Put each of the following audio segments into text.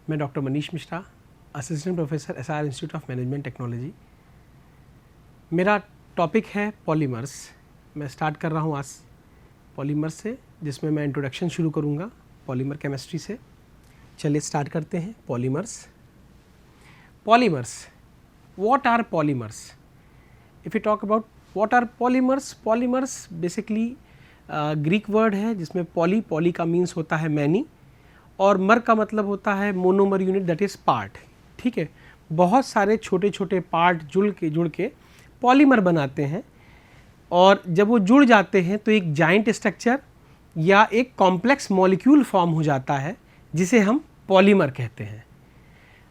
मैं doctor Manish Mishra, assistant professor SR institute of management technology. मेरा topic है पॉलीमर्स। मैं स्टार्ट कर रहा हूँ आज पॉलीमर्स से, जिसमें मैं इंट्रोडक्शन शुरू करूँगा पॉलीमर केमिस्ट्री से। चलिए स्टार्ट करते हैं। Polymers, what are polymers? If you talk about what are polymers, polymers basically Greek word है जिसमें पॉली का मीन्स होता है मैनी और मर का मतलब होता है monomer unit, that is part. ठीक है, बहुत सारे छोटे छोटे पार्ट जुड़ के पॉलीमर बनाते हैं और जब वो जुड़ जाते हैं तो एक जाइंट स्ट्रक्चर या एक कॉम्प्लेक्स मॉलिक्यूल फॉर्म हो जाता है जिसे हम पॉलीमर कहते हैं।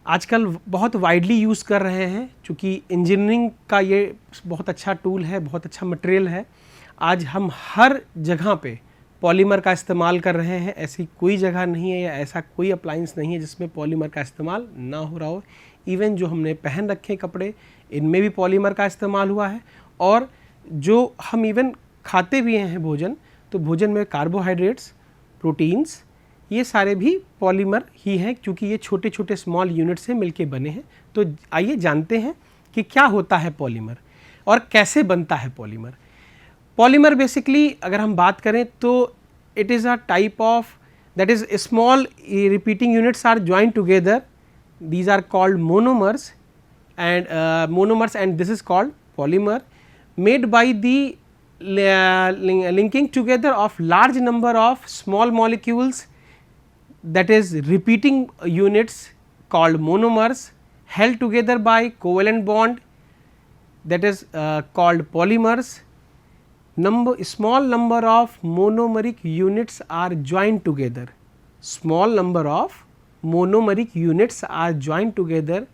आजकल बहुत वाइडली यूज़ कर रहे हैं, चूँकि इंजीनियरिंग का ये बहुत अच्छा टूल है, बहुत अच्छा मटेरियल है। आज हम हर जगह पे पॉलीमर का इस्तेमाल कर रहे हैं। ऐसी कोई जगह नहीं है या ऐसा कोई अप्लायंस नहीं है जिसमें पॉलीमर का इस्तेमाल ना हो रहा हो। इवन जो हमने पहन रखे कपड़े, इनमें भी पॉलीमर का इस्तेमाल हुआ है। और जो हम इवन खाते भी हैं भोजन, तो भोजन में कार्बोहाइड्रेट्स, प्रोटीन्स, ये सारे भी पॉलीमर ही हैं, क्योंकि ये छोटे छोटे स्मॉल यूनिट से मिलके बने हैं। तो आइए जानते हैं कि क्या होता है पॉलीमर और कैसे बनता है पॉलीमर। पॉलीमर बेसिकली अगर हम बात करें तो it is a type of, that is small repeating units are joint together, these are called monomers and this is called polymer, made by the linking together of large number of small molecules, that is repeating units called monomers, held together by covalent bond, that is called polymers. Small number of monomeric units are joined together. Small number of monomeric units are joined together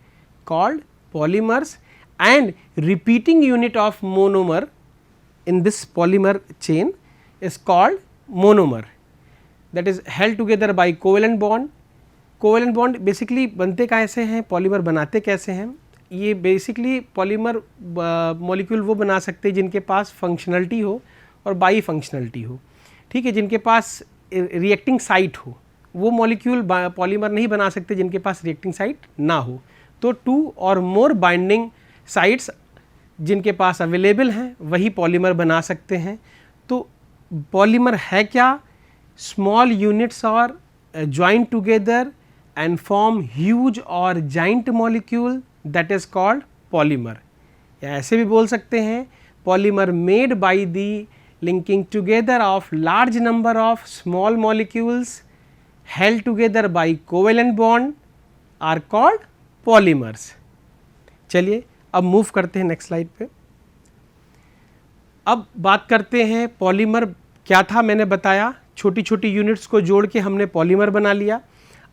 called polymers, and repeating unit of monomer in this polymer chain is called monomer, that is held together by covalent bond. Covalent bond basically बनते कैसे हैं, polymer बनाते कैसे हैं? ये basically polymer molecule वो बना सकते हैं जिनके पास फंक्शनलिटी हो और बाई फंक्शनलिटी हो। ठीक है, जिनके पास रिएक्टिंग साइट हो, वो मॉलिक्यूल पॉलीमर नहीं बना सकते जिनके पास रिएक्टिंग साइट ना हो। तो 2 और मोर बाइंडिंग साइट्स जिनके पास अवेलेबल हैं वही पॉलीमर बना सकते हैं। तो पॉलीमर है क्या? Small units are joint together and form huge और giant molecule, that is called polymer. या ऐसे भी बोल सकते हैं, polymer made by the linking together of large number of small molecules held together by covalent bond are called polymers. चलिए अब move करते हैं नेक्स्ट स्लाइड पे। अब बात करते हैं पॉलीमर क्या था। मैंने बताया छोटी छोटी यूनिट्स को जोड़ के हमने पॉलीमर बना लिया।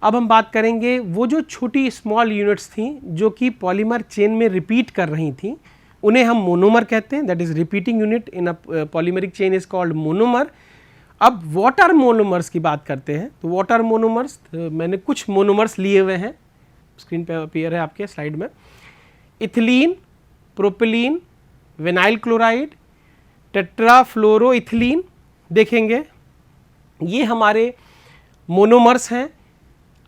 अब हम बात करेंगे वो जो छोटी स्मॉल यूनिट्स थी जो कि पॉलीमर चेन में रिपीट कर रही थी, उन्हें हम मोनोमर कहते हैं। That is repeating unit in a polymeric chain is called monomer. अब वाटर मोनोमर्स की बात करते हैं। तो वाटर मोनोमर्स, मैंने कुछ मोनोमर्स लिए हुए हैं, स्क्रीन पे अपीयर है आपके स्लाइड में। Ethylene, propylene, vinyl chloride, tetrafluoroethylene देखेंगे, ये हमारे मोनोमर्स हैं।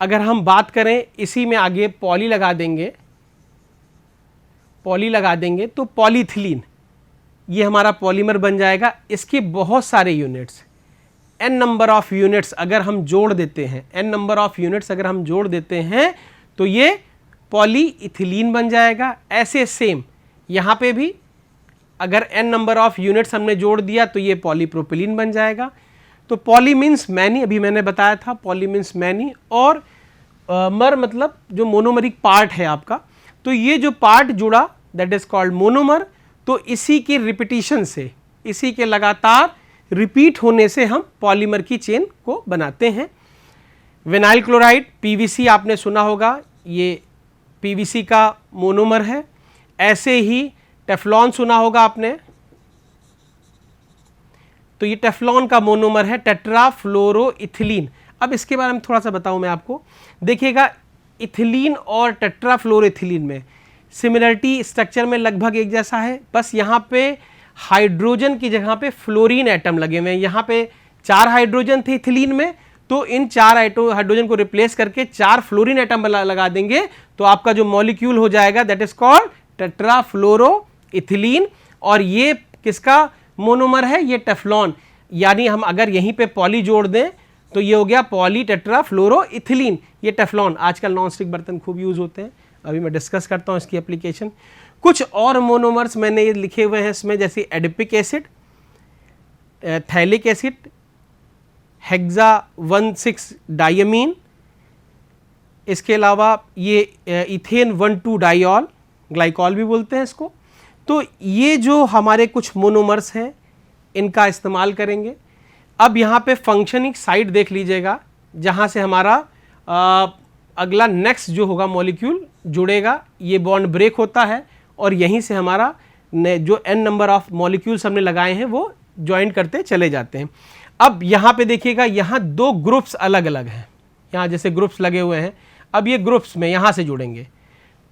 अगर हम बात करें इसी में आगे पॉली लगा देंगे तो पॉलीथिलीन, ये हमारा पॉलीमर बन जाएगा। इसके बहुत सारे units, n number of units अगर हम जोड़ देते हैं, n नंबर ऑफ यूनिट्स अगर हम जोड़ देते हैं तो ये पॉलीइथिलीन बन जाएगा। ऐसे सेम यहाँ पे भी अगर n नंबर ऑफ यूनिट्स हमने जोड़ दिया तो ये पॉलीप्रोपिलीन बन जाएगा। तो पॉली मीन्स मैनी, अभी मैंने बताया था पॉली मीन्स मैनी, और मर मतलब जो मोनोमरिक पार्ट है आपका। तो ये जो पार्ट जुड़ा दैट इज कॉल्ड मोनोमर। तो इसी के रिपीटिशन से, इसी के लगातार रिपीट होने से हम पॉलीमर की चेन को बनाते हैं। विनाइल क्लोराइड, पीवीसी आपने सुना होगा, ये पीवीसी का मोनोमर है। ऐसे ही टेफ्लॉन सुना होगा आपने, तो ये टेफ्लॉन का मोनोमर है टेट्राफ्लोरोइथिलीन। अब इसके बारे में थोड़ा सा बताऊं मैं आपको। देखिएगा, इथिलीन और टेट्राफ्लोरोइथिलीन में सिमिलरिटी स्ट्रक्चर में लगभग एक जैसा है, बस यहाँ पे हाइड्रोजन की जगह पे फ्लोरीन एटम लगे हुए हैं। यहाँ पे 4 हाइड्रोजन थे इथिलीन में, तो इन 4 हाइड्रोजन को रिप्लेस करके 4 फ्लोरीन एटम लगा देंगे तो आपका जो मॉलिक्यूल हो जाएगा दैट इज कॉल्ड टेट्राफ्लोरोइथिलीन। और ये किसका मोनोमर है, ये टेफ्लॉन, यानी हम अगर यहीं पे पॉली जोड़ दें तो ये हो गया पॉली टेट्राफ्लोरोइथिलीन, ये टेफ्लॉन। आजकल नॉन स्टिक बर्तन खूब यूज होते हैं, अभी मैं डिस्कस करता हूँ इसकी एप्लीकेशन। कुछ और मोनोमर्स मैंने ये लिखे हुए हैं इसमें, जैसे adipic acid, phthalic acid, hexa 1,6 diamine, इसके अलावा ये इथेन 1,2 डाइऑल, ग्लाइकॉल भी बोलते हैं इसको। तो ये जो हमारे कुछ मोनोमर्स हैं इनका इस्तेमाल करेंगे। अब यहाँ पे फंक्शनिंग साइट देख लीजिएगा, जहाँ से हमारा अगला नेक्स्ट जो होगा मॉलिक्यूल जुड़ेगा, ये बॉन्ड ब्रेक होता है और यहीं से हमारा जो n नंबर ऑफ मॉलिक्यूल्स हमने लगाए हैं वो ज्वाइन करते चले जाते हैं। अब यहाँ पे देखिएगा, यहाँ 2 ग्रुप्स अलग अलग हैं, यहाँ जैसे ग्रुप्स लगे हुए हैं, अब ये ग्रुप्स में यहाँ से जुड़ेंगे,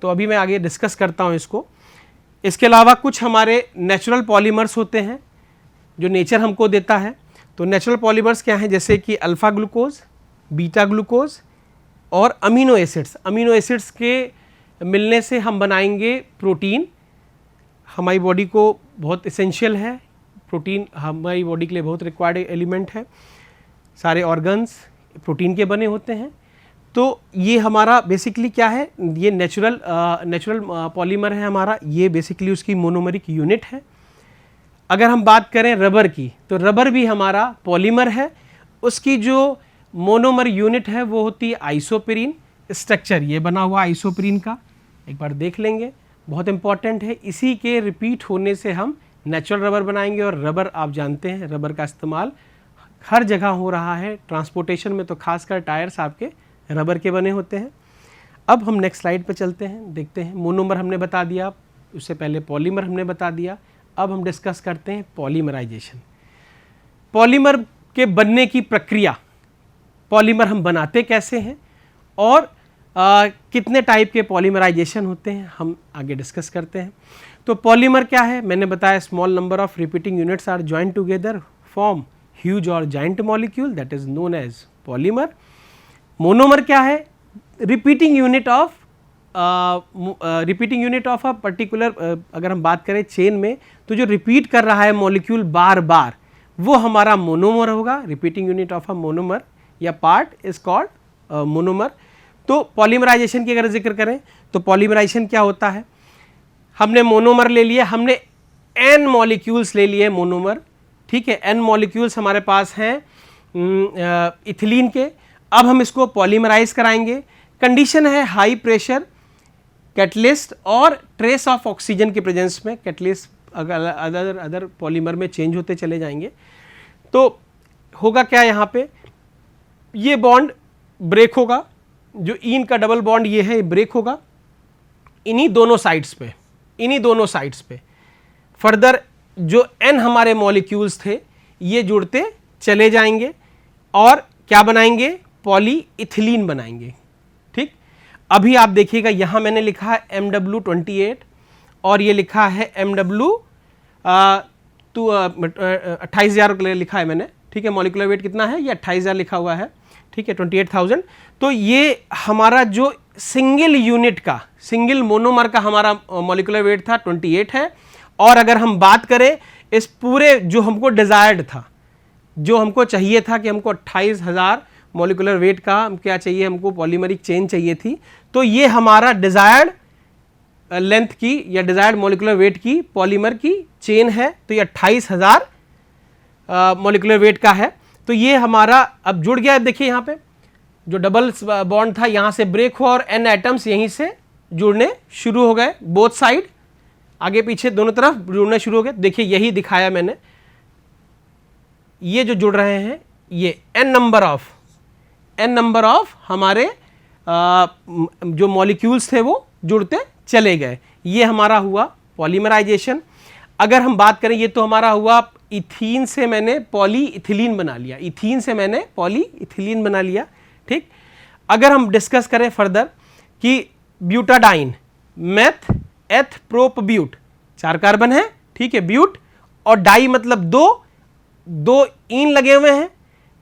तो अभी मैं आगे डिस्कस करता हूँ इसको। इसके अलावा कुछ हमारे नेचुरल पॉलीमर्स होते हैं जो नेचर हमको देता है। तो नेचुरल पॉलीमर्स क्या हैं, जैसे कि अल्फ़ा ग्लूकोज, बीटा ग्लूकोज और अमीनो एसिड्स। अमीनो एसिड्स के मिलने से हम बनाएंगे प्रोटीन। हमारी बॉडी को बहुत इसेंशियल है प्रोटीन, हमारी बॉडी के लिए बहुत रिक्वायर्ड एलिमेंट है। सारे ऑर्गन्स प्रोटीन के बने होते हैं। तो ये हमारा बेसिकली क्या है, ये नेचुरल पॉलीमर है हमारा, ये बेसिकली उसकी मोनोमरिक यूनिट है। अगर हम बात करें रबर की, तो रबर भी हमारा पॉलीमर है, उसकी जो मोनोमर यूनिट है वो होती है आइसोपेरीन। स्ट्रक्चर ये बना हुआ आइसोपेरीन का, एक बार देख लेंगे, बहुत इंपॉर्टेंट है। इसी के रिपीट होने से हम नेचुरल रबर बनाएंगे। और रबर आप जानते हैं, रबर का इस्तेमाल हर जगह हो रहा है, ट्रांसपोर्टेशन में तो खासकर टायर्स आपके रबर के बने होते हैं। अब हम नेक्स्ट स्लाइड पे चलते हैं, देखते हैं। मोनोमर हमने बता दिया, उससे पहले पॉलीमर हमने बता दिया। अब हम डिस्कस करते हैं पॉलीमराइजेशन। पॉलीमर के बनने की प्रक्रिया, पॉलीमर हम बनाते कैसे हैं और कितने टाइप के पॉलीमराइजेशन होते हैं, हम आगे डिस्कस करते हैं। तो पॉलीमर क्या है, मैंने बताया small number of repeating units are joined together form huge और giant molecule, that is known as polymer. Monomer क्या है, repeating unit of a particular, अगर हम बात करें चेन में, तो जो रिपीट कर रहा है मॉलिक्यूल बार बार, वो हमारा मोनोमर होगा। Repeating unit of a monomer या पार्ट इज कॉल्ड मोनोमर। तो पॉलीमराइजेशन की अगर जिक्र करें तो पॉलीमराइजेशन क्या होता है, हमने मोनोमर ले लिया, हमने n मॉलिक्यूल्स ले लिए मोनोमर, ठीक है, n मॉलिक्यूल्स हमारे पास हैं इथिलीन के। अब हम इसको पॉलीमराइज कराएंगे। कंडीशन है हाई प्रेशर कैटलिस्ट और ट्रेस ऑफ ऑक्सीजन के प्रेजेंस में। कैटलिस्ट अदर पॉलीमर में चेंज होते चले जाएंगे। तो होगा क्या, यहाँ पे ये बॉन्ड ब्रेक होगा, जो इन का डबल बॉन्ड ये है, ब्रेक होगा इन्हीं दोनों साइड्स पे। फर्दर जो n हमारे मॉलिक्यूल्स थे ये जुड़ते चले जाएंगे और क्या बनाएंगे, पॉलीइथिलीन बनाएंगे। ठीक, अभी आप देखिएगा यहाँ मैंने लिखा है MW28 और ये लिखा है MW 28,000 लिखा है मैंने, ठीक है। मॉलिक्यूलर वेट कितना है, ये 28,000 लिखा हुआ है, ठीक है, 28,000। तो ये हमारा जो सिंगल यूनिट का, सिंगल मोनोमर का हमारा मॉलिक्यूलर वेट था 28 है। और अगर हम बात करें इस पूरे जो हमको डिजायर्ड था, जो हमको चाहिए था कि हमको 28,000 मॉलिक्यूलर वेट का क्या चाहिए, हमको पॉलीमरिक चेन चाहिए थी, तो ये हमारा डिजायर्ड लेंथ की या डिजायर्ड मॉलिक्यूलर वेट की पॉलीमर की चेन है। तो ये 28,000 मॉलिक्यूलर वेट का है। तो ये हमारा अब जुड़ गया। देखिए यहाँ पे जो डबल बॉन्ड था यहाँ से ब्रेक हुआ और n एटम्स यहीं से जुड़ने शुरू हो गए, बोथ साइड, आगे पीछे दोनों तरफ जुड़ने शुरू हो गए। देखिए यही दिखाया मैंने, ये जो जुड़ रहे हैं ये n नंबर ऑफ हमारे जो मॉलिक्यूल्स थे वो जुड़ते चले गए। ये हमारा हुआ पॉलीमराइजेशन। अगर हम बात करें, ये तो हमारा हुआ इथीन से मैंने पॉलीइथिलीन बना लिया, इथीन से मैंने पॉलीइथिलीन बना लिया, ठीक। अगर हम डिस्कस करें फर्दर कि ब्यूटाडाइन, मेथ, एथ, प्रोप, ब्यूट, 4 कार्बन है, ठीक है, ब्यूट, और डाई मतलब दो इन लगे हुए हैं,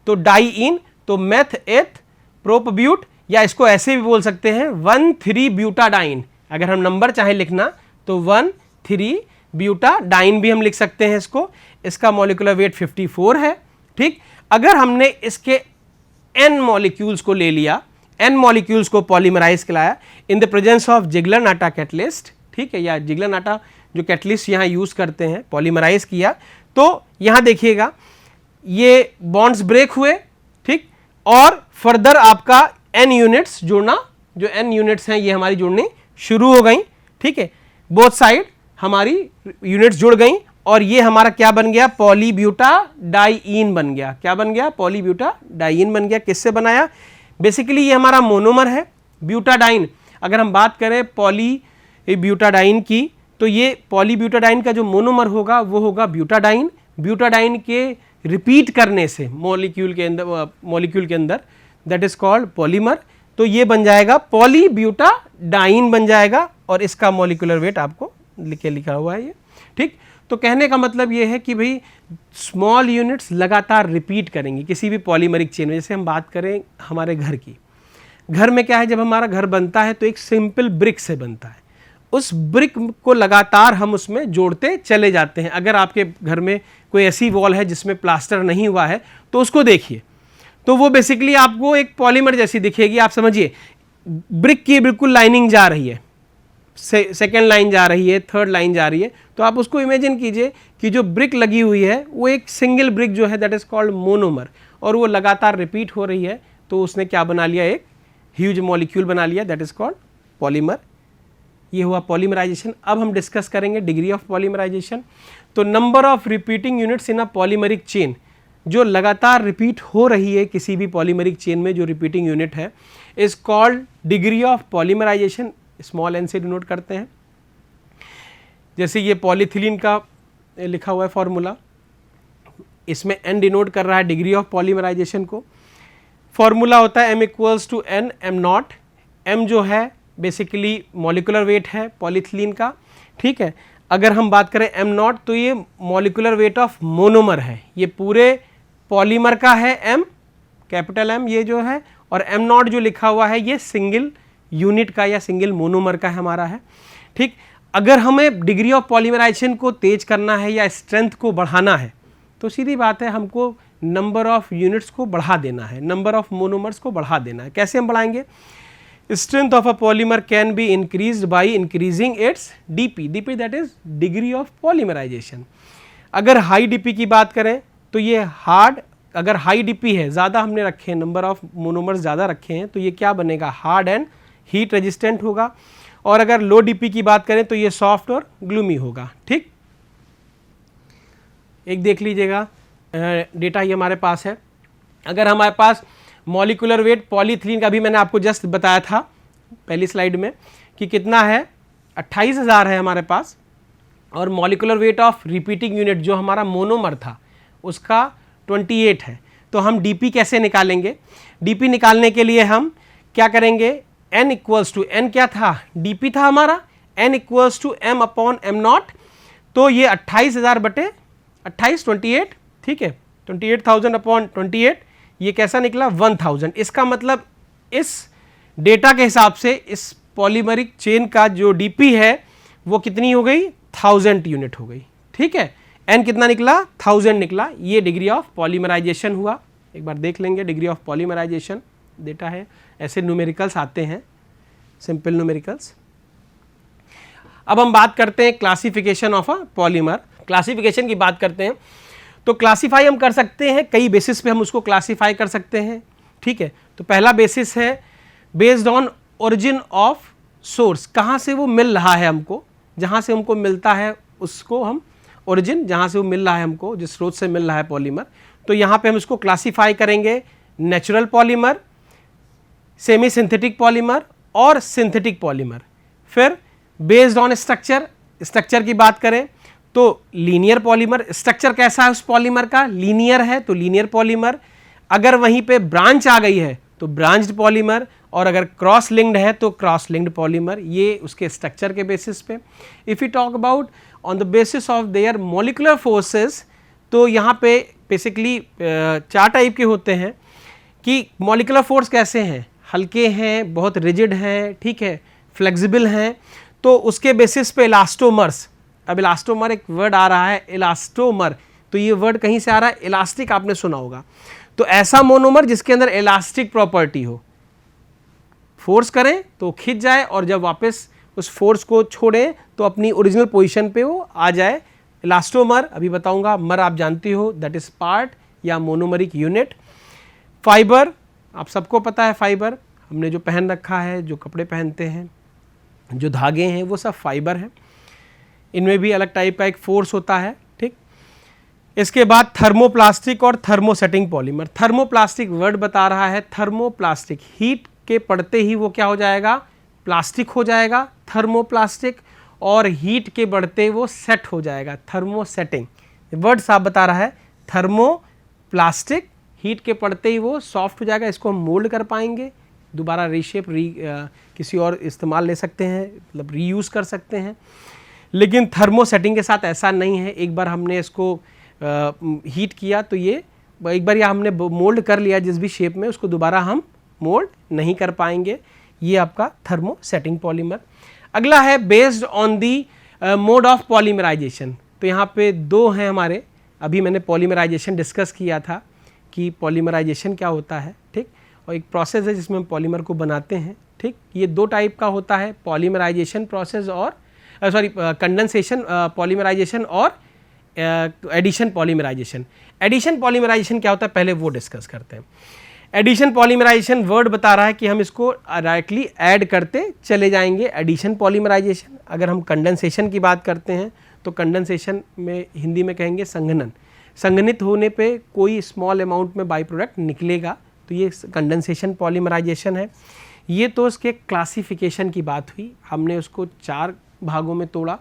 तो डाई इन, तो मेथ एथ प्रोपब्यूट, या इसको ऐसे भी बोल सकते हैं 1,3-ब्यूटाडाइन। अगर हम नंबर चाहे लिखना तो 1,3-ब्यूटाडाइन भी हम लिख सकते हैं इसको। इसका मॉलिक्यूलर वेट 54 है। ठीक, अगर हमने इसके n मॉलिक्यूल्स को ले लिया, n मॉलिक्यूल्स को पॉलीमराइज कराया in the presence of Ziegler Natta catalyst, ठीक है, या जिगलर-नाटा जो कैटलिस्ट यहाँ यूज करते हैं, पॉलीमराइज किया, तो यहाँ देखिएगा ये बॉन्ड्स ब्रेक हुए। ठीक, और फर्दर आपका n यूनिट्स जुड़ना, जो n यूनिट्स हैं ये हमारी जुड़नी शुरू हो गई। ठीक है, बोथ साइड हमारी यूनिट्स जुड़ गई और ये हमारा क्या बन गया, पॉलीब्यूटाडाइईन बन गया। क्या बन गया, पॉलीब्यूटाडाइईन बन गया। किससे बनाया, बेसिकली ये हमारा मोनोमर है ब्यूटाडाइन। अगर हम बात करें पॉलीब्यूटाडाइन की, तो ये पॉलीब्यूटाडाइन का जो मोनोमर होगा वो होगा ब्यूटाडाइन। ब्यूटाडाइन के रिपीट करने से मॉलिक्यूल के अंदर दैट इज कॉल्ड पॉलीमर, तो ये बन जाएगा पॉलीब्यूटाडाइन बन जाएगा और इसका मॉलिक्यूलर वेट आपको लिखा हुआ है ये। ठीक, तो कहने का मतलब ये है कि भाई स्मॉल यूनिट्स लगातार रिपीट करेंगी किसी भी पॉलीमरिक चेन में। जैसे हम बात करें हमारे घर की, घर में क्या है, जब हमारा घर बनता है तो एक सिंपल ब्रिक से बनता है, उस ब्रिक को लगातार हम उसमें जोड़ते चले जाते हैं। अगर आपके घर में कोई ऐसी वॉल है जिसमें प्लास्टर नहीं हुआ है तो उसको देखिए, तो वो बेसिकली आपको एक पॉलीमर जैसी दिखेगी। आप समझिए ब्रिक की बिल्कुल लाइनिंग जा रही है, सेकेंड लाइन जा रही है, थर्ड लाइन जा रही है, तो आप उसको इमेजिन कीजिए कि जो ब्रिक लगी हुई है वो एक सिंगल ब्रिक जो है दैट इज कॉल्ड मोनोमर, और वो लगातार रिपीट हो रही है, तो उसने क्या बना लिया, एक ह्यूज मॉलिक्यूल बना लिया दैट इज कॉल्ड पॉलीमर। ये हुआ पॉलीमराइजेशन। अब हम डिस्कस करेंगे डिग्री ऑफ पॉलीमराइजेशन। तो number of repeating units in a polymeric chain, जो लगातार रिपीट हो रही है किसी भी पॉलीमरिक चेन में जो रिपीटिंग यूनिट है, is called degree of polymerisation. Small N से डिनोट करते हैं। जैसे ये पॉलीथिलीन का लिखा हुआ है फॉर्मूला, इसमें एन डिनोट कर रहा है डिग्री ऑफ पॉलीमराइजेशन को। फॉर्मूला होता है m equals to n m naught. m जो है बेसिकली मॉलिकुलर वेट है पॉलीथिलीन का। ठीक है, अगर हम बात करें m नॉट तो ये मॉलिकुलर वेट ऑफ मोनोमर है, ये पूरे पॉलीमर का है m, कैपिटल M ये जो है, और m नॉट जो लिखा हुआ है ये सिंगल यूनिट का या सिंगल मोनोमर का हमारा है। ठीक, अगर हमें डिग्री ऑफ पॉलीमराइजेशन को तेज करना है या स्ट्रेंथ को बढ़ाना है तो सीधी बात है हमको नंबर ऑफ यूनिट्स को बढ़ा देना है, नंबर ऑफ मोनोमर्स को बढ़ा देना है। कैसे हम बढ़ाएंगे, strength of a polymer can be increased by increasing its DP. DP that is degree of polymerisation. अगर हाई डीपी की बात करें तो ये हार्ड, अगर हाई डीपी है, ज़्यादा हमने रखे हैं, नंबर ऑफ मोनोमर्स ज़्यादा रखे हैं, तो ये क्या बनेगा, हार्ड एंड हीट रेजिस्टेंट होगा। और अगर लो डीपी की बात करें तो ये सॉफ्ट और ग्लूमी होगा। ठीक, एक देख लीजिएगा डेटा ये हमारे पास है। अगर हमारे पास मॉलिकुलर वेट पॉलीथिलीन का भी मैंने आपको जस्ट बताया था पहली स्लाइड में कि कितना है, 28,000 है हमारे पास, और molecular weight of repeating unit जो हमारा मोनोमर था उसका 28 है। तो हम डीपी कैसे निकालेंगे, डीपी निकालने के लिए हम क्या करेंगे, n इक्वल्स टू, n क्या था, डीपी था हमारा, n equals to m upon m naught. तो ये 28,000 बटे 28, ठीक है, 28,000 अपॉन 28, ये कैसा निकला 1000। इसका मतलब इस डेटा के हिसाब से इस पॉलीमरिक चेन का जो डीपी है वो कितनी हो गई, 1000 यूनिट हो गई। ठीक है, n कितना निकला, 1000 निकला। ये डिग्री ऑफ पॉलीमराइजेशन हुआ। एक बार देख लेंगे डिग्री ऑफ पॉलीमराइजेशन, डेटा है, ऐसे न्यूमेरिकल्स आते हैं, सिंपल न्यूमेरिकल्स। अब हम बात करते हैं classification of a polymer. Classification की बात करते हैं तो क्लासीफाई हम कर सकते हैं, कई बेसिस पे हम उसको क्लासीफाई कर सकते हैं। ठीक है, तो पहला बेसिस है based on origin of source, कहाँ से वो मिल रहा है हमको, जहाँ से हमको मिलता है उसको हम ओरिजिन, जहाँ से वो मिल रहा है हमको, जिस स्रोत से मिल रहा है पॉलीमर, तो यहाँ पे हम इसको क्लासीफाई करेंगे natural polymer, semi synthetic polymer और सिंथेटिक पॉलीमर। फिर बेस्ड ऑन स्ट्रक्चर, स्ट्रक्चर की बात करें तो लीनियर पॉलीमर, स्ट्रक्चर कैसा है उस पॉलीमर का, लीनियर है तो लीनियर पॉलीमर। अगर वहीं पे ब्रांच आ गई है तो ब्रांच्ड पॉलीमर, और अगर क्रॉस लिंक्ड है तो क्रॉस लिंक्ड पॉलीमर, ये उसके स्ट्रक्चर के बेसिस पे। If you talk about on the basis of there molecular forces, तो यहाँ पे बेसिकली 4 टाइप के होते हैं कि मॉलिक्यूलर फोर्स कैसे हैं, हल्के हैं, बहुत रिजिड हैं, ठीक है, फ्लेक्सिबल हैं, तो उसके बेसिस पे इलास्टोमर्स, अब इलास्टोमर एक वर्ड आ रहा है, इलास्टोमर, तो ये वर्ड कहीं से आ रहा है, इलास्टिक आपने सुना होगा, तो ऐसा मोनोमर जिसके अंदर इलास्टिक प्रॉपर्टी हो, फोर्स करें तो खिंच जाए और जब वापस उस फोर्स को छोड़ें तो अपनी ओरिजिनल पोजीशन पे वो आ जाए, इलास्टोमर। अभी बताऊंगा, मर आप जानती हो, दैट इज पार्ट या मोनोमरिक यूनिट। फाइबर, आप सबको पता है, फाइबर हमने जो पहन रखा है, जो कपड़े पहनते हैं, जो धागे हैं, वो सब फाइबर हैं, इनमें भी अलग टाइप का एक फोर्स होता है, ठीक। इसके बाद थर्मोप्लास्टिक और थर्मोसेटिंग पॉलीमर। थर्मोप्लास्टिक वर्ड बता रहा है, थर्मोप्लास्टिक, हीट के पड़ते ही वो क्या हो जाएगा, प्लास्टिक हो जाएगा, थर्मोप्लास्टिक, और हीट के बढ़ते वो सेट हो जाएगा, थर्मोसेटिंग। वर्ड साफ बता रहा है, थर्मोप्लास्टिक, हीट के पड़ते ही वो सॉफ्ट हो जाएगा, इसको हम मोल्ड कर पाएंगे, दोबारा रीशेप, किसी और इस्तेमाल ले सकते हैं, मतलब रीयूज़ कर सकते हैं। लेकिन थर्मोसेटिंग के साथ ऐसा नहीं है, एक बार हमने इसको हीट किया तो ये एक बार या हमने मोल्ड कर लिया जिस भी शेप में, उसको दोबारा हम मोल्ड नहीं कर पाएंगे, ये आपका थर्मोसेटिंग पॉलीमर। अगला है based on the mode of polymerisation. तो यहाँ पे दो हैं हमारे, अभी मैंने पॉलीमराइजेशन डिस्कस किया था कि पॉलीमराइजेशन क्या होता है, ठीक, और एक प्रोसेस है जिसमें हम पॉलीमर को बनाते हैं, ठीक। ये दो टाइप का होता है, पॉलीमराइजेशन प्रोसेस और कंडेंसेशन पॉलीमराइजेशन और एडिशन पॉलीमराइजेशन। एडिशन पॉलीमराइजेशन क्या होता है पहले वो डिस्कस करते हैं। एडिशन पॉलीमराइजेशन वर्ड बता रहा है कि हम इसको डायरेक्टली ऐड करते चले जाएंगे, एडिशन पॉलीमराइजेशन। अगर हम कंडेंसेशन की बात करते हैं तो कंडेंसेशन में हिंदी में कहेंगे संघनन, संघनित होने पे कोई स्मॉल अमाउंट में बाई प्रोडक्ट निकलेगा, तो ये कंडेंसेशन पॉलीमराइजेशन है। ये तो उसके क्लासिफिकेशन की बात हुई, हमने उसको 4 भागों में तोड़ा,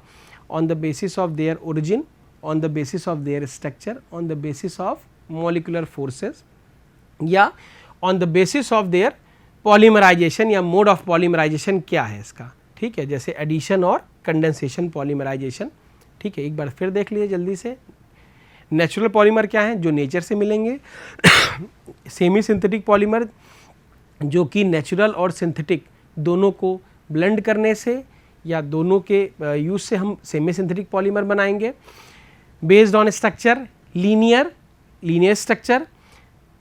on the basis of their origin, on the basis of their structure, on the basis of molecular forces, या on the basis of their polymerisation या मोड ऑफ पॉलीमराइजेशन क्या है इसका, ठीक है, जैसे एडिशन और कंडेंसेशन पॉलीमराइजेशन, ठीक है। एक बार फिर देख लीजिए जल्दी से, नेचुरल पॉलीमर क्या है, जो नेचर से मिलेंगे, सेमी सिंथेटिक पॉलीमर जो कि नेचुरल और सिंथेटिक दोनों को ब्लेंड करने से या दोनों के यूज से हम सेमी सिंथेटिक पॉलीमर बनाएंगे। Based on structure, linear structure,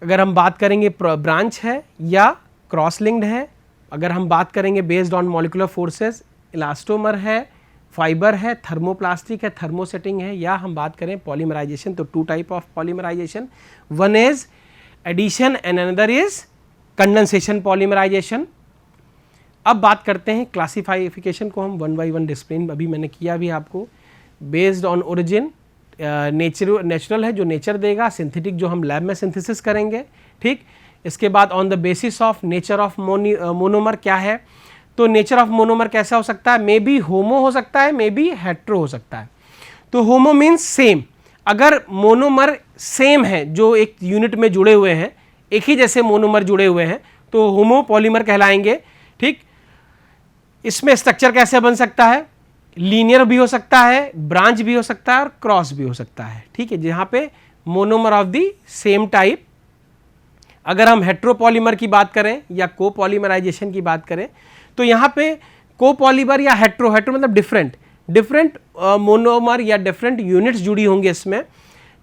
अगर हम बात करेंगे ब्रांच है या क्रॉस लिंक्ड है। अगर हम बात करेंगे based on molecular forces, elastomer है, फाइबर है, थर्मोप्लास्टिक है, थर्मोसेटिंग है, या हम बात करें पॉलीमराइजेशन तो 2 type of polymerisation, one is addition and another is condensation polymerisation. अब बात करते हैं क्लासिफिकेशन को, हम 1 बाई 1 डिस्प्लेन अभी मैंने किया भी आपको। बेस्ड ऑन ओरिजिन, नेचुरल है जो नेचर देगा, सिंथेटिक जो हम लैब में सिंथेसिस करेंगे, ठीक। इसके बाद on the basis of nature of monomer क्या है, तो नेचर ऑफ मोनोमर कैसा हो सकता है, मे बी होमो हो सकता है, मे बी हेट्रो हो सकता है। तो होमो मीन्स सेम, अगर मोनोमर सेम है जो एक यूनिट में जुड़े हुए हैं, एक ही जैसे मोनोमर जुड़े हुए हैं तो होमो पॉलीमर कहलाएंगे, ठीक। इसमें स्ट्रक्चर कैसे बन सकता है, लीनियर भी हो सकता है, ब्रांच भी हो सकता है और क्रॉस भी हो सकता है, ठीक है, जहां पे monomer of the same type. अगर हम हेट्रोपॉलीमर की बात करें या कोपॉलीमराइजेशन की बात करें तो यहाँ पे कोपॉलीमर या हेट्रो मतलब डिफरेंट मोनोमर या डिफरेंट यूनिट्स जुड़ी होंगी इसमें,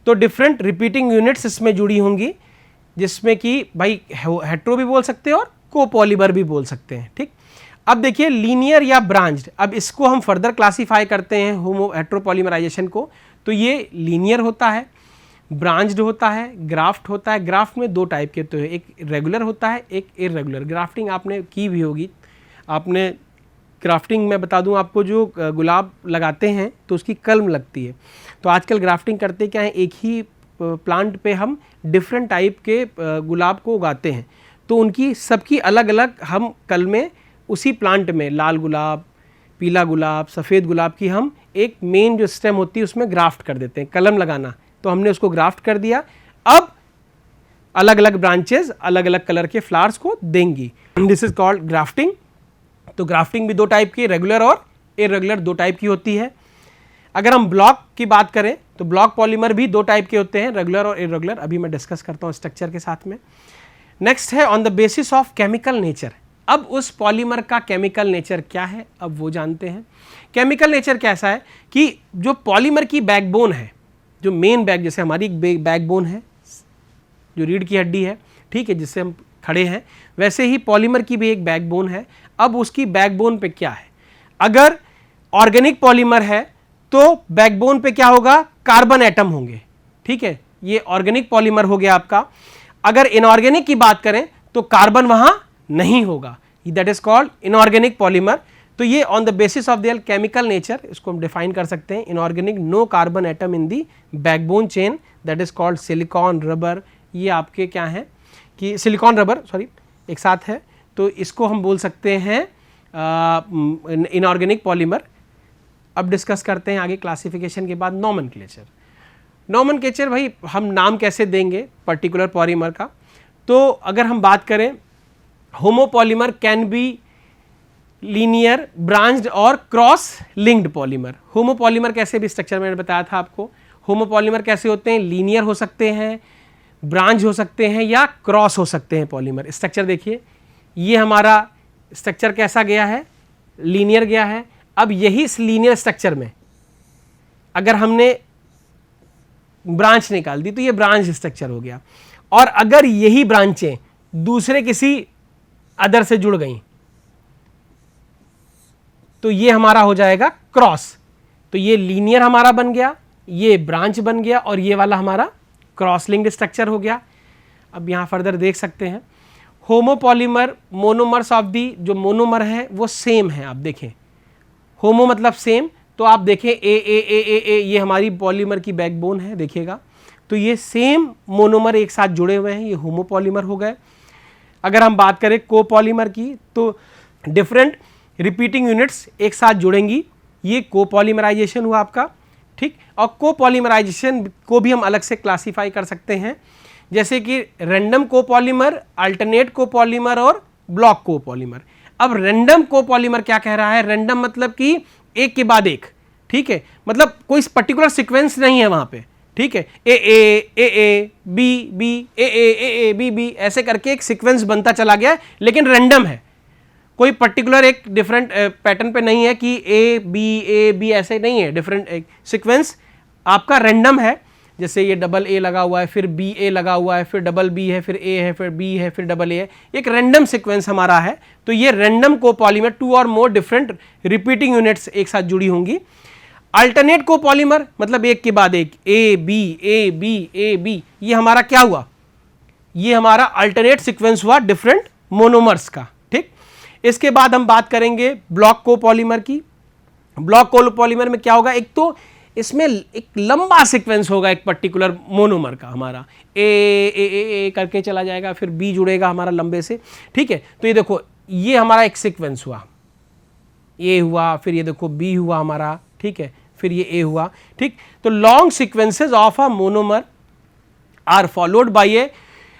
तो डिफरेंट रिपीटिंग यूनिट्स इसमें जुड़ी होंगी, जिसमें कि भाई हेट्रो भी बोल सकते हैं और कोपॉलीमर भी बोल सकते हैं, ठीक। अब देखिए लीनियर या ब्रांच्ड, अब इसको हम फर्दर क्लासीफाई करते हैं हेट्रोपॉलीमराइजेशन को, तो ये लीनियर होता है, ब्रांच्ड होता है, ग्राफ्ट होता है। ग्राफ्ट में 2 टाइप के, तो एक रेगुलर होता है, एक इर्रेगुलर। ग्राफ्टिंग आपने की भी होगी, आपने ग्राफ्टिंग में बता दूं आपको, जो गुलाब लगाते हैं तो उसकी कलम लगती है, तो आजकल ग्राफ्टिंग करते क्या है, एक ही प्लांट पे हम डिफरेंट टाइप के गुलाब को उगाते हैं, तो उनकी सबकी अलग अलग हम कलमें उसी प्लांट में, लाल गुलाब, पीला गुलाब, सफ़ेद गुलाब की हम एक मेन जो स्टेम होती है उसमें ग्राफ्ट कर देते हैं, कलम लगाना, तो हमने उसको ग्राफ्ट कर दिया। अब अलग अलग ब्रांचेस अलग अलग कलर के फ्लावर्स को देंगी, दिस इज कॉल्ड ग्राफ्टिंग। तो ग्राफ्टिंग भी 2 टाइप की, रेगुलर और इर्रेगुलर 2 टाइप की होती है। अगर हम ब्लॉक की बात करें तो ब्लॉक पॉलीमर भी 2 टाइप के होते हैं, रेगुलर और इर्रेगुलर, अभी मैं डिस्कस करता हूँ स्ट्रक्चर के साथ में। नेक्स्ट है on the basis of chemical nature. अब उस पॉलीमर का केमिकल नेचर क्या है, अब वो जानते हैं। केमिकल नेचर कैसा है कि जो पॉलीमर की बैकबोन है, जो मेन बैक, जैसे हमारी बैकबोन है जो रीढ़ की हड्डी है, ठीक है, जिससे हम खड़े हैं, वैसे ही पॉलीमर की भी एक बैकबोन है। अब उसकी बैकबोन पे क्या है, अगर ऑर्गेनिक पॉलीमर है तो बैकबोन पे क्या होगा, कार्बन एटम होंगे, ठीक है, ये ऑर्गेनिक पॉलीमर हो गया आपका। अगर इनऑर्गेनिक की बात करें तो कार्बन वहां नहीं होगा, that is called inorganic polymer. तो ये on the basis of their chemical nature इसको हम डिफाइन कर सकते हैं, inorganic, no carbon atom in the backbone chain, that is called silicone rubber. ये आपके क्या है कि सिलिकॉन रबर, सॉरी, एक साथ है, तो इसको हम बोल सकते हैं इनऑर्गेनिक पॉलीमर। अब डिस्कस करते हैं आगे क्लासिफिकेशन के बाद नॉमेनक्लेचर। नॉमेनक्लेचर भाई हम नाम कैसे देंगे पर्टिकुलर पॉलीमर का, तो अगर हम बात करें, homopolymer can be linear, branched और क्रॉस लिंक्ड पॉलीमर। होमोपॉलीमर कैसे भी स्ट्रक्चर मैंने बताया था आपको, होमोपॉलीमर कैसे होते हैं, लीनियर हो सकते हैं, ब्रांच हो सकते हैं या क्रॉस हो सकते हैं पॉलीमर। स्ट्रक्चर देखिए, ये हमारा स्ट्रक्चर कैसा गया है, लीनियर गया है। अब यही इस लीनियर स्ट्रक्चर में अगर हमने ब्रांच निकाल दी तो ये ब्रांच स्ट्रक्चर हो गया, और अगर यही ब्रांचें दूसरे किसी अदर से जुड़ गई तो ये हमारा हो जाएगा क्रॉस। तो ये लीनियर हमारा बन गया, ये ब्रांच बन गया, और ये वाला हमारा क्रॉस लिंक्ड स्ट्रक्चर हो गया। अब यहां फर्दर देख सकते हैं, होमोपॉलीमर मोनोमर्स ऑफ दी, जो मोनोमर है वो सेम है। आप देखें, होमो मतलब सेम, तो आप देखें ए ये हमारी पॉलीमर की बैकबोन है, देखिएगा, तो ये सेम मोनोमर एक साथ जुड़े हुए हैं, ये होमोपॉलीमर हो गए। अगर हम बात करें कोपॉलीमर की, तो डिफरेंट रिपीटिंग यूनिट्स एक साथ जुड़ेंगी, ये कोपॉलीमराइजेशन हुआ आपका, ठीक। और कोपॉलीमराइजेशन को भी हम अलग से क्लासीफाई कर सकते हैं, जैसे कि रैंडम कोपॉलीमर, अल्टरनेट कोपॉलीमर और ब्लॉक कोपॉलीमर। अब रैंडम कोपॉलीमर क्या कह रहा है, रैंडम मतलब कि एक के बाद एक, ठीक है, मतलब कोई पर्टिकुलर सीक्वेंस नहीं है वहां पे, ठीक है, A B A B B ऐसे करके एक सीक्वेंस बनता चला गया, लेकिन रैंडम है, कोई पर्टिकुलर एक डिफरेंट पैटर्न पे नहीं है कि ए बी ऐसे नहीं है, डिफरेंट एक सीक्वेंस आपका रैंडम है। जैसे ये डबल ए लगा हुआ है, फिर बी ए लगा हुआ है, फिर डबल बी है, फिर ए है, फिर बी है, फिर डबल ए है, एक रैंडम सीक्वेंस हमारा है। तो ये रैंडम कोपॉलीमर, टू और मोर डिफरेंट रिपीटिंग यूनिट्स एक साथ जुड़ी होंगी। अल्टरनेट कोपॉलीमर मतलब एक के बाद एक, ए बी, ये हमारा क्या हुआ, ये हमारा अल्टरनेट सीक्वेंस हुआ डिफरेंट मोनोमर्स का, ठीक। इसके बाद हम बात करेंगे ब्लॉक कोपॉलीमर की। ब्लॉक कोपॉलीमर में क्या होगा, एक तो इसमें एक लंबा सीक्वेंस होगा एक पर्टिकुलर मोनोमर का, हमारा ए करके चला जाएगा, फिर बी जुड़ेगा हमारा लंबे से, ठीक है। तो ये देखो, ये हमारा एक सीक्वेंस हुआ, ए हुआ, फिर ये देखो बी हुआ हमारा, ठीक है, फिर ये ए हुआ, ठीक। तो long sequences of a monomer are followed by a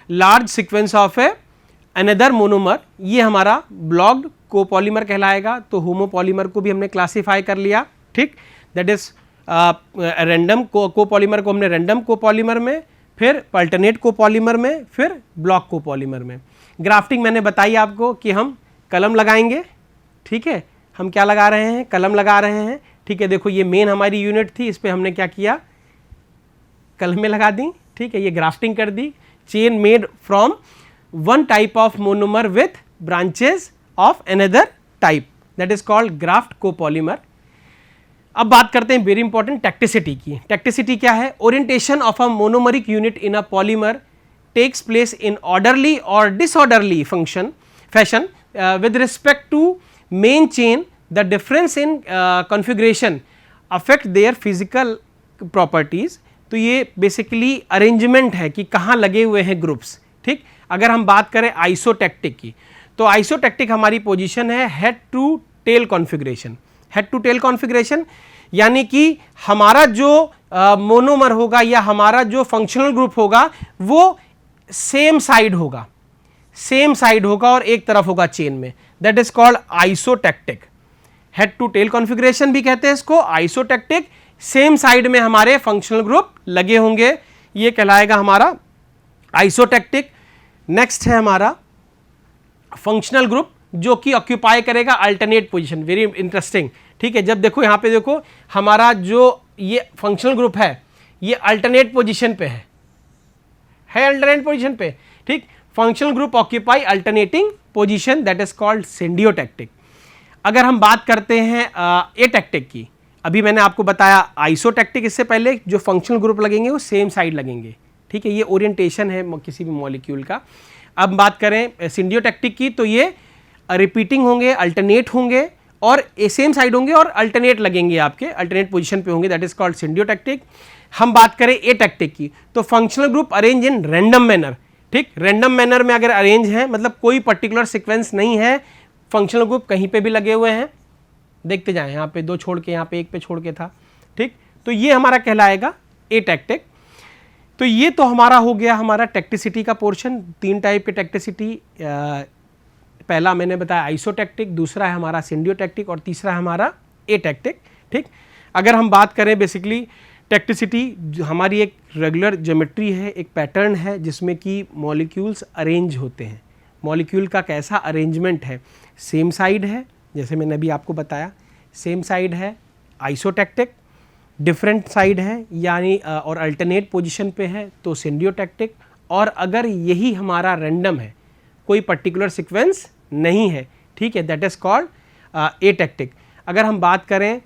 large sequence of a another monomer, ये हमारा ब्लॉक्ड कोपॉलीमर कहलाएगा। तो होमोपॉलीमर को भी हमने क्लासीफाई कर लिया, ठीक, दैट इज रैंडम कोपॉलीमर को हमने रैंडम कोपॉलीमर में, फिर अल्टरनेट कोपॉलीमर में, फिर ब्लॉक कोपॉलीमर में। ग्राफ्टिंग मैंने बताई आपको कि हम कलम लगाएंगे, ठीक है, हम क्या लगा रहे हैं, कलम लगा रहे हैं, ठीक है। देखो ये मेन हमारी यूनिट थी, इस पर हमने क्या किया, कलमें लगा दी, ठीक है, ये ग्राफ्टिंग कर दी। Chain made from one type of monomer with branches of another type, that is called graft copolymer. अब बात करते हैं वेरी इंपॉर्टेंट टेक्टिसिटी की। टेक्टिसिटी क्या है, orientation of a monomeric unit in a polymer takes place in orderly और disorderly fashion with respect to main chain. The difference in configuration affect their physical properties. तो ये बेसिकली अरेंजमेंट है कि कहाँ लगे हुए हैं ग्रुप्स, ठीक। अगर हम बात करें आइसोटेक्टिक की, तो आइसोटेक्टिक हमारी पोजीशन है head to tail configuration. Head to tail configuration यानी कि हमारा जो मोनोमर होगा या हमारा जो फंक्शनल ग्रुप होगा वो सेम साइड होगा, सेम साइड होगा और एक तरफ होगा चेन में, that is called isotactic. Head to tail configuration भी कहते हैं इसको, आइसोटेक्टिक, सेम साइड में हमारे फंक्शनल ग्रुप लगे होंगे, ये कहलाएगा हमारा आइसोटेक्टिक। नेक्स्ट है हमारा फंक्शनल ग्रुप जो कि ऑक्यूपाई करेगा अल्टरनेट पोजीशन, वेरी इंटरेस्टिंग, ठीक है। जब देखो यहाँ पे देखो हमारा जो ये फंक्शनल ग्रुप है ये अल्टरनेट पोजीशन पे है अल्टरनेट पोजीशन पे, ठीक। Functional group occupy alternating position, that is called syndiotactic. अगर हम बात करते हैं एटैक्टिक की, अभी मैंने आपको बताया आइसोटैक्टिक, इससे पहले जो फंक्शनल ग्रुप लगेंगे वो सेम साइड लगेंगे, ठीक है। ये ओरिएंटेशन है किसी भी मॉलिक्यूल का। अब बात करें सिंडियोटैक्टिक की, तो ये रिपीटिंग होंगे, अल्टरनेट होंगे और सेम साइड होंगे और अल्टरनेट लगेंगे, आपके अल्टरनेट पोजीशन पे होंगे, दैट इज कॉल्ड सिंडियोटैक्टिक। हम बात करें एटैक्टिक की, तो functional group arrange in random manner, ठीक। रैंडम मैनर में अगर अरेंज है मतलब कोई पर्टिकुलर सीक्वेंस नहीं है, फंक्शनल ग्रुप कहीं पे भी लगे हुए हैं, देखते जाएं, यहाँ पे 2 छोड़ के, यहाँ पे 1 पे छोड़ के था, ठीक। तो ये हमारा कहलाएगा एटैक्टिक। तो ये तो हमारा हो गया हमारा टेक्टिसिटी का पोर्शन। 3 टाइप के टेक्टिसिटी, पहला मैंने बताया आइसोटैक्टिक, दूसरा है हमारा सिंडियोटैक्टिक और तीसरा है हमारा एटैक्टिक, ठीक। अगर हम बात करें बेसिकली टेक्टिसिटी, हमारी एक रेगुलर ज्योमेट्री है, एक पैटर्न है जिसमें कि मॉलिक्यूल्स अरेंज होते हैं। मॉलिक्यूल का कैसा अरेंजमेंट है, सेम साइड है, जैसे मैंने अभी आपको बताया, सेम साइड है आइसोटैक्टिक, डिफरेंट साइड है यानी और अल्टरनेट पोजीशन पे है तो सिंडियोटैक्टिक, और अगर यही हमारा रैंडम है, कोई पर्टिकुलर सीक्वेंस नहीं है, ठीक है, दैट इज कॉल्ड एटैक्टिक। अगर हम बात करें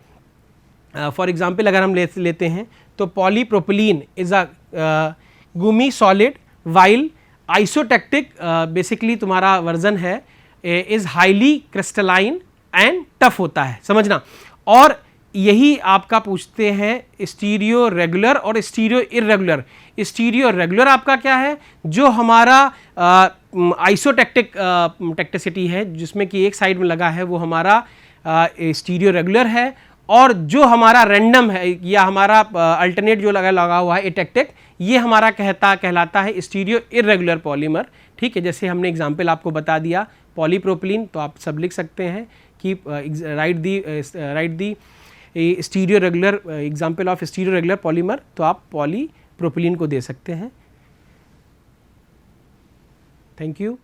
फॉर एग्जाम्पल अगर हम लेते हैं तो polypropylene is a gummy solid, while isotactic basically तुम्हारा वर्जन है is highly crystalline and tough होता है, समझना। और यही आपका पूछते हैं स्टीरियो रेगुलर और स्टीरियो इर्रेगुलर। स्टीरियो रेगुलर आपका क्या है, जो हमारा आइसोटैक्टिक टेक्टिसिटी है जिसमें कि एक साइड में लगा है वो हमारा स्टीरियो रेगुलर है, और जो हमारा रैंडम है या हमारा अल्टरनेट जो लगा हुआ है एटैक्टिक, ये हमारा कहलाता है स्टीरियो इर्रेगुलर पॉलीमर, ठीक है। जैसे हमने एग्जांपल आपको बता दिया पॉलीप्रोपिलीन, तो आप सब लिख सकते हैं कि right the stereo regular example of stereo regular polymer, तो आप पॉलीप्रोपिलीन को दे सकते हैं। Thank you.